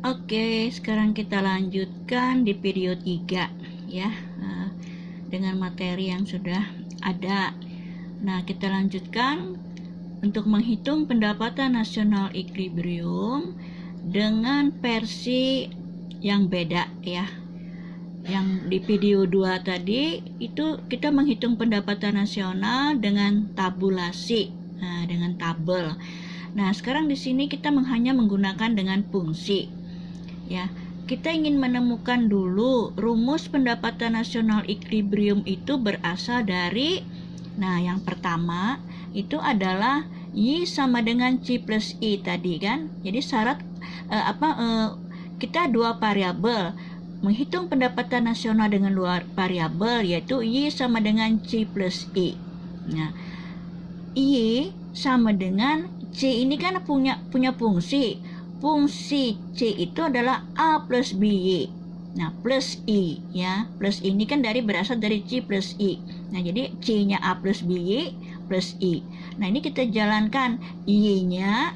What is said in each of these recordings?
Oke, sekarang kita lanjutkan di video 3 ya, dengan materi yang sudah ada. Nah, kita lanjutkan untuk menghitung pendapatan nasional equilibrium dengan versi yang beda ya. Yang di video 2 tadi itu kita menghitung pendapatan nasional dengan tabulasi, dengan tabel. Nah, sekarang di sini kita hanya menggunakan dengan fungsi. Ya, kita ingin menemukan dulu rumus pendapatan nasional equilibrium itu berasal dari, nah yang pertama itu adalah Y sama dengan C plus I tadi kan. Jadi syarat kita dua variabel. Menghitung pendapatan nasional dengan dua variabel yaitu Y sama dengan C plus I. Nah, Y sama dengan C ini kan punya fungsi. Fungsi C itu adalah A plus BY. Nah, plus I ya. Plus ini kan berasal dari C plus I. Nah, jadi C-nya A plus BY plus I. Nah, ini kita jalankan Y-nya,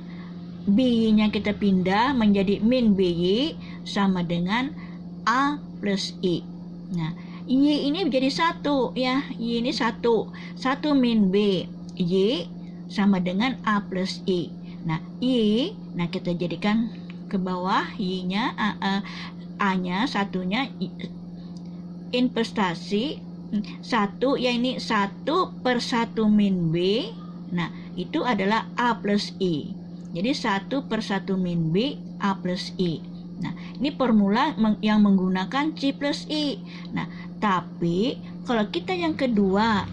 BY-nya kita pindah menjadi min BY sama dengan A plus I. Nah, Y ini menjadi 1 ya. Y ini 1 min B. Y sama dengan A plus I. Nah, Y, nah kita jadikan ke bawah Y-nya, A-nya, satunya investasi 1 ya, ini 1/1 min B. Nah, itu adalah A plus I. Jadi 1/1 min B A plus I. Nah, ini formula yang menggunakan C plus I. Nah, tapi kalau kita yang kedua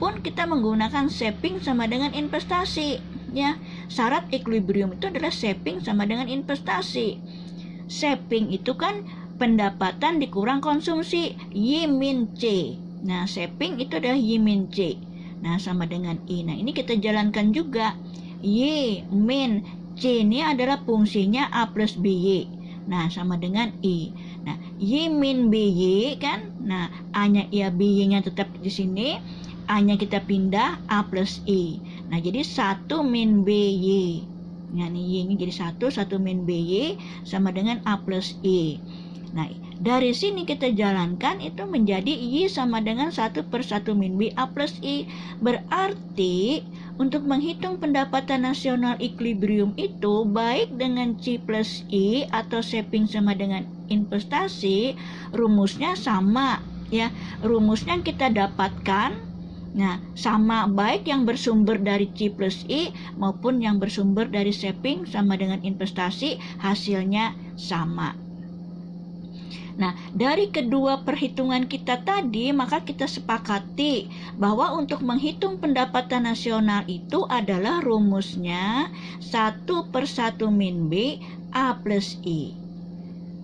pun kita menggunakan shaping sama dengan investasi ya. Syarat equilibrium itu adalah shaping sama dengan investasi. Shaping itu kan pendapatan dikurang konsumsi, Y min C. Nah, shaping itu adalah Y min C. Nah, sama dengan I. Nah, ini kita jalankan juga. Y min C ini adalah fungsinya A plus BY. Nah, sama dengan I. Nah, Y min BY kan. Nah, A-nya ya, BY-nya tetap di sini. A-nya kita pindah A plus I. Nah, jadi 1 min BY. Nah, ini Y-nya jadi 1 min BY sama dengan A plus I. Nah, dari sini kita jalankan itu menjadi Y sama dengan 1/1 min B A plus I. Berarti untuk menghitung pendapatan nasional equilibrium itu baik dengan C plus I atau shaping sama dengan investasi, rumusnya sama ya. Rumusnya kita dapatkan nah sama, baik yang bersumber dari C plus I maupun yang bersumber dari shaping sama dengan investasi, hasilnya sama. Nah, dari kedua perhitungan kita tadi, maka kita sepakati bahwa untuk menghitung pendapatan nasional itu adalah rumusnya 1/1 min B A plus I.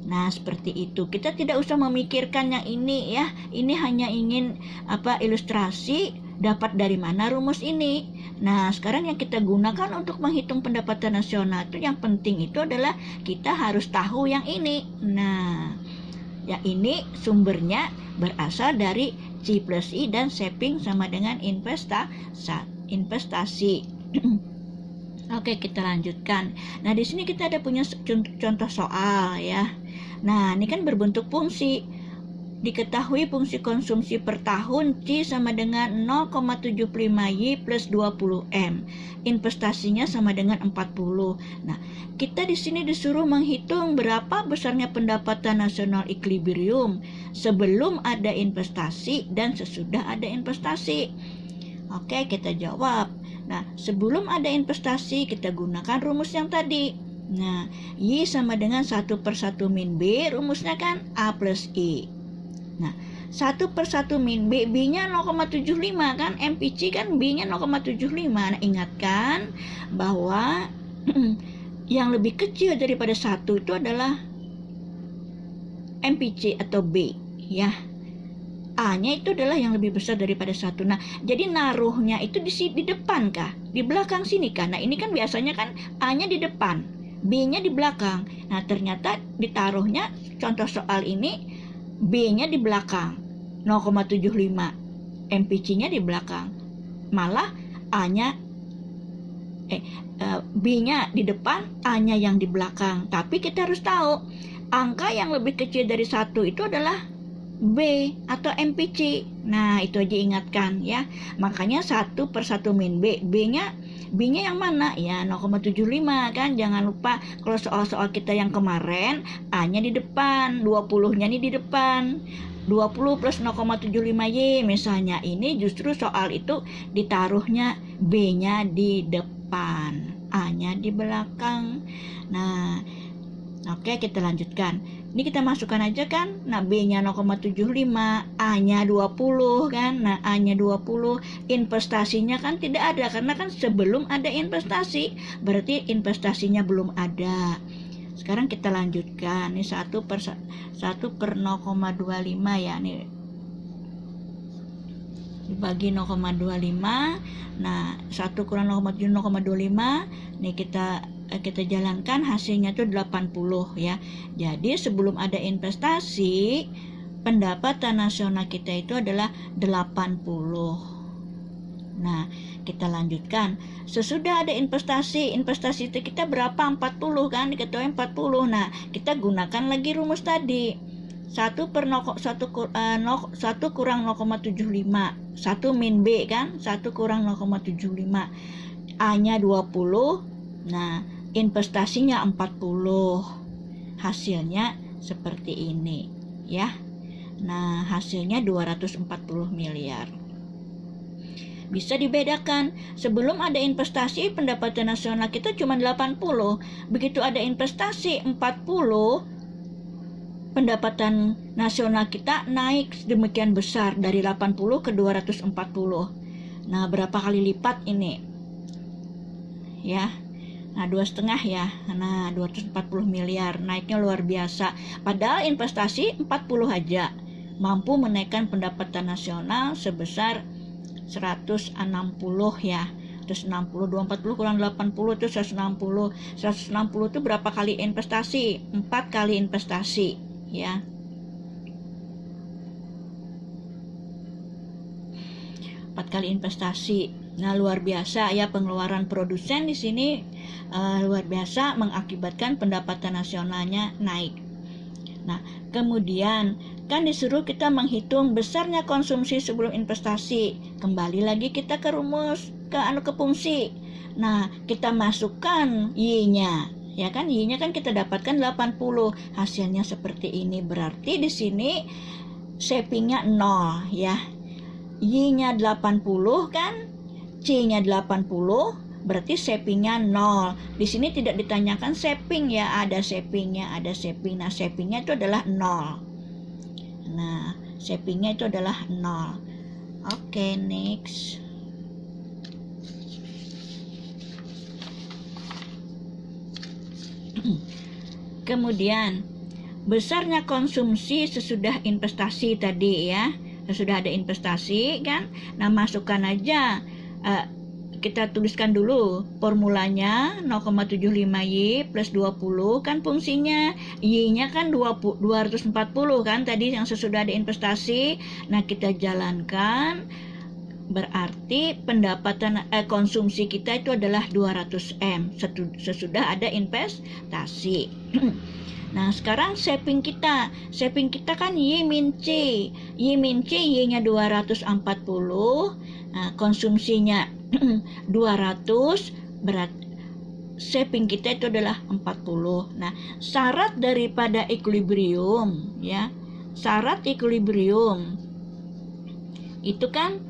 Nah, seperti itu. Kita tidak usah memikirkan yang ini ya. Ini hanya ingin ilustrasi dapat dari mana rumus ini. Nah, sekarang yang kita gunakan untuk menghitung pendapatan nasional itu yang penting itu adalah kita harus tahu yang ini. Nah, ya ini sumbernya berasal dari C plus I dan shaping sama dengan investasi. Oke, kita lanjutkan. Nah, di sini kita ada punya contoh soal ya. Nah, ini kan berbentuk fungsi. Diketahui fungsi konsumsi per tahun C sama dengan 0,75 Y plus 20 M. Investasinya sama dengan 40. Nah, kita di sini disuruh menghitung berapa besarnya pendapatan nasional equilibrium sebelum ada investasi dan sesudah ada investasi. Oke, kita jawab. Nah, sebelum ada investasi kita gunakan rumus yang tadi. Nah, Y sama dengan 1/1 min B, rumusnya kan A plus I. Nah, 1/1 min B, B-nya 0,75 kan, MPC kan B-nya 0,75. Nah, ingatkan bahwa yang lebih kecil daripada 1 itu adalah MPC atau B ya. A-nya itu adalah yang lebih besar daripada 1. Nah, jadi naruhnya itu di depan kah? Di belakang sini kah? Nah, ini kan biasanya kan A-nya di depan, B-nya di belakang. Nah, ternyata ditaruhnya contoh soal ini B-nya di belakang 0,75, MPC-nya di belakang. Malah A-nya B-nya di depan, A-nya yang di belakang. Tapi kita harus tahu angka yang lebih kecil dari 1 itu adalah B atau MPC. Nah, itu aja ingatkan ya. Makanya 1 per 1 min B. B-nya yang mana? Ya 0,75 kan. Jangan lupa kalau soal-soal kita yang kemarin, A-nya di depan, 20-nya nih di depan. 20 plus 0,75Y misalnya. Ini justru soal itu ditaruhnya B-nya di depan, A-nya di belakang. Nah, oke, kita lanjutkan. Ini kita masukkan aja kan. Nah, B-nya 0,75, A-nya 20 kan. Nah, A-nya 20, investasinya kan tidak ada karena kan sebelum ada investasi. Berarti investasinya belum ada. Sekarang kita lanjutkan. Ini 1 per 0,25 ya. Nih dibagi 0,25. Nah, 1 kurang 0,25. Nih kita jalankan, hasilnya tuh 80 ya. Jadi sebelum ada investasi, pendapatan nasional kita itu adalah 80. Nah, kita lanjutkan. Sesudah ada investasi itu kita berapa? 40 kan, diketahui 40. Nah, kita gunakan lagi rumus tadi. 1 kurang 0,75. 1 min B kan, 1 kurang 0,75. A-nya 20. Nah, investasinya 40. Hasilnya seperti ini ya. Nah, hasilnya 240 miliar. Bisa dibedakan. Sebelum ada investasi, pendapatan nasional kita cuma 80. Begitu ada investasi 40, pendapatan nasional kita naik demikian besar dari 80 ke 240. Nah, berapa kali lipat ini? Ya. Nah, 2,5 ya. Nah, 240 miliar. Naiknya luar biasa. Padahal investasi 40 aja mampu menaikkan pendapatan nasional sebesar 160 ya. 160, 240 kurang 80 itu 160. 160 itu berapa kali investasi? 4 kali investasi ya. 4 kali investasi. Nah, luar biasa ya, pengeluaran produsen di sini luar biasa mengakibatkan pendapatan nasionalnya naik. Nah, kemudian kan disuruh kita menghitung besarnya konsumsi sebelum investasi. Kembali lagi kita ke rumus, ke fungsi. Nah, kita masukkan Y-nya. Ya kan, Y-nya kan kita dapatkan 80. Hasilnya seperti ini. Berarti di sini shapingnya 0 ya. Y-nya 80 kan, C-nya 80, berarti shapingnya 0. Di sini tidak ditanyakan shaping ya, ada shapingnya, ada shaping. Nah, shapingnya itu adalah 0. Nah, shapingnya itu adalah 0. Oke, next. Kemudian, besarnya konsumsi sesudah investasi tadi ya. Sudah ada investasi kan. Nah, masukkan aja, kita tuliskan dulu formulanya 0,75Y plus 20 kan fungsinya. Y-nya kan 240 kan tadi yang sesudah ada investasi. Nah, kita jalankan, berarti pendapatan konsumsi kita itu adalah 200M sesudah ada investasi. Nah, sekarang shaping kita kan Y min C. Y-nya 240. Nah, konsumsinya 200, berat shaping kita itu adalah 40. Nah, syarat daripada equilibrium ya. Syarat equilibrium itu kan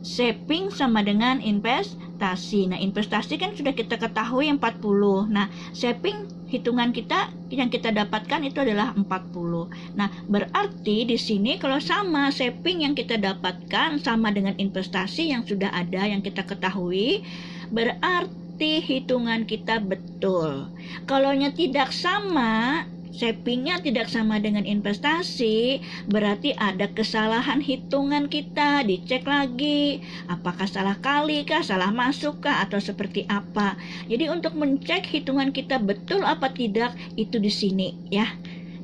shaping sama dengan investasi. Nah, investasi kan sudah kita ketahui 40. Nah, shaping hitungan kita yang kita dapatkan itu adalah 40. Nah, berarti di sini kalau sama shaping yang kita dapatkan sama dengan investasi yang sudah ada yang kita ketahui, berarti hitungan kita betul. Kalaunya tidak sama, shapingnya tidak sama dengan investasi, berarti ada kesalahan hitungan kita. Dicek lagi, apakah salah kali kah, salah masuk kah, atau seperti apa. Jadi untuk mencek hitungan kita betul apa tidak, itu di sini ya.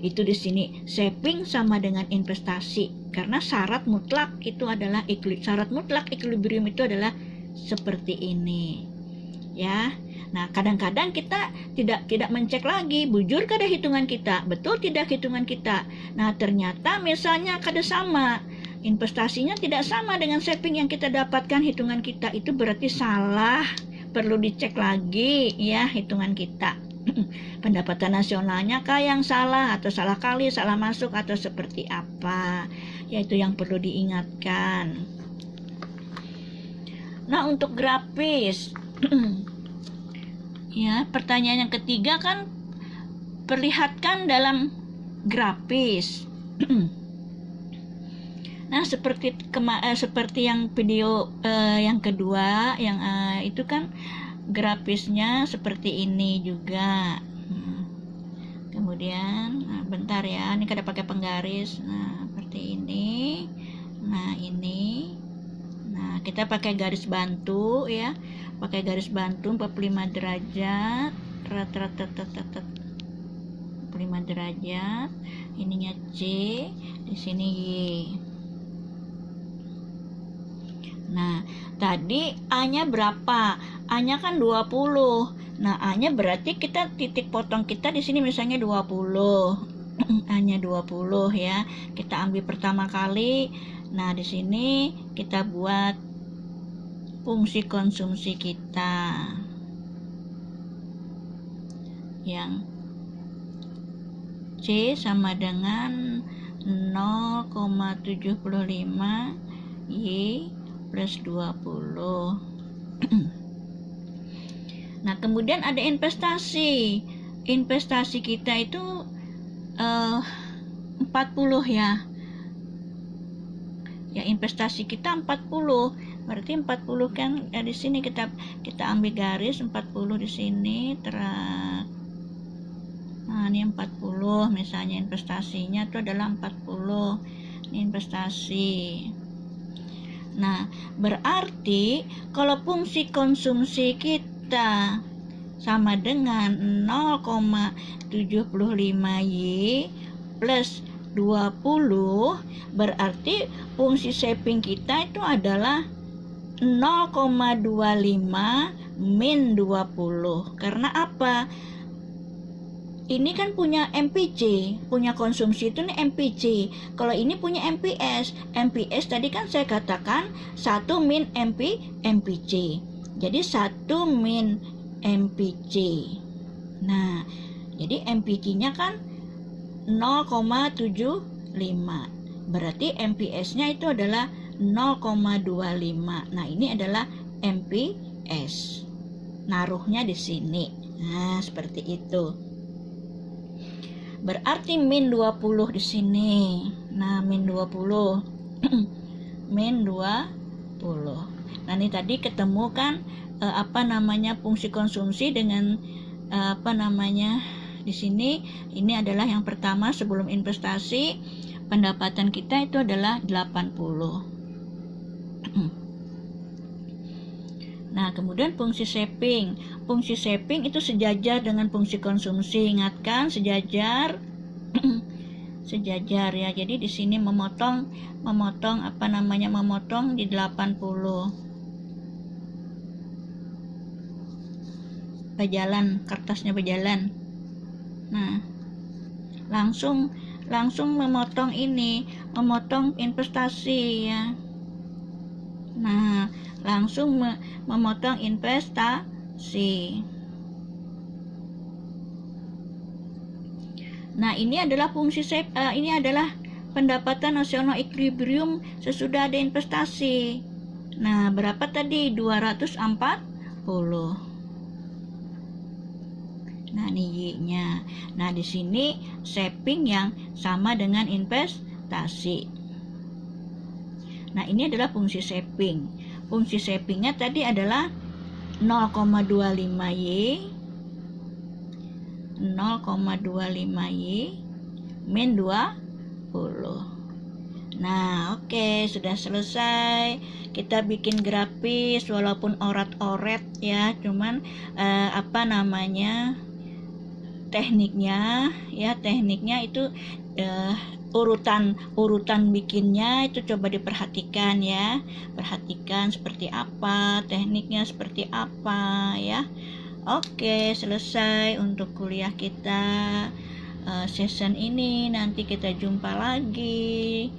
Itu di sini shaping sama dengan investasi. Karena syarat mutlak itu adalah syarat mutlak equilibrium itu adalah seperti ini. ya. Nah, kadang-kadang kita tidak mencek lagi, bujur kada hitungan kita, betul tidak hitungan kita. Nah, ternyata misalnya kada sama, investasinya tidak sama dengan saving yang kita dapatkan hitungan kita, itu berarti salah, perlu dicek lagi ya hitungan kita. Pendapatan nasionalnya kah yang salah, atau salah kali, salah masuk, atau seperti apa, yaitu yang perlu diingatkan. Nah, untuk grafis ya, pertanyaan yang ketiga kan perlihatkan dalam grafis. Nah, seperti yang video yang kedua, yang itu kan grafisnya seperti ini juga. Kemudian, bentar ya, ini kada pakai penggaris. Nah, seperti ini. Nah, ini. Nah, kita pakai garis bantu ya. Pakai garis bantu 45 derajat. 45 derajat. Ininya C, di sini Y. Nah, tadi A-nya berapa? A-nya kan 20. Nah, A-nya berarti kita titik potong kita di sini misalnya 20. A-nya 20 ya. Kita ambil pertama kali. Nah, di sini kita buat fungsi konsumsi kita. Yang C sama dengan 0,75 Y plus 20. Nah, kemudian ada investasi. Investasi kita itu 40 ya. Ya, investasi kita 40. Berarti 40 kan di sini kita ambil garis 40 di sini. Nah, ini 40 misalnya investasinya itu adalah 40. Ini investasi. Nah, berarti kalau fungsi konsumsi kita sama dengan 0,75 Y plus 20, berarti fungsi saving kita itu adalah 0,25 min 20. Karena apa? Ini kan punya MPC, punya konsumsi itu nih MPC. Kalau ini punya MPS. MPS tadi kan saya katakan 1 min MPC. Jadi 1 min MPC. Nah, jadi MPC-nya kan 0,75. Berarti MPS-nya itu adalah 0,25. Nah, ini adalah MPS. Naruhnya di sini. Nah, seperti itu. Berarti min 20 di sini. Nah, min 20. Min 20. Nah, ini tadi ketemu kan fungsi konsumsi dengan di sini. Ini adalah yang pertama sebelum investasi. Pendapatan kita itu adalah 80. Nah, kemudian fungsi saving. Fungsi saving itu sejajar dengan fungsi konsumsi. Ingatkan, sejajar. Sejajar ya. Jadi di sini memotong di 80. Berjalan, kertasnya berjalan. Nah, langsung memotong investasi ya. Nah, langsung memotong investasi. Nah, ini adalah ini adalah pendapatan nasional equilibrium sesudah ada investasi. Nah, berapa tadi? 240. Nah, ini Y-nya. Nah, di sini saving yang sama dengan investasi. Nah, ini adalah fungsi saving. Fungsi savingnya tadi adalah 0,25 Y 0,25 Y min 20. Nah, oke, sudah selesai. Kita bikin grafis walaupun orat-oret ya, cuman tekniknya itu urutan bikinnya itu coba diperhatikan ya. Perhatikan seperti apa, tekniknya seperti apa ya. Oke, selesai untuk kuliah kita season ini. Nanti kita jumpa lagi.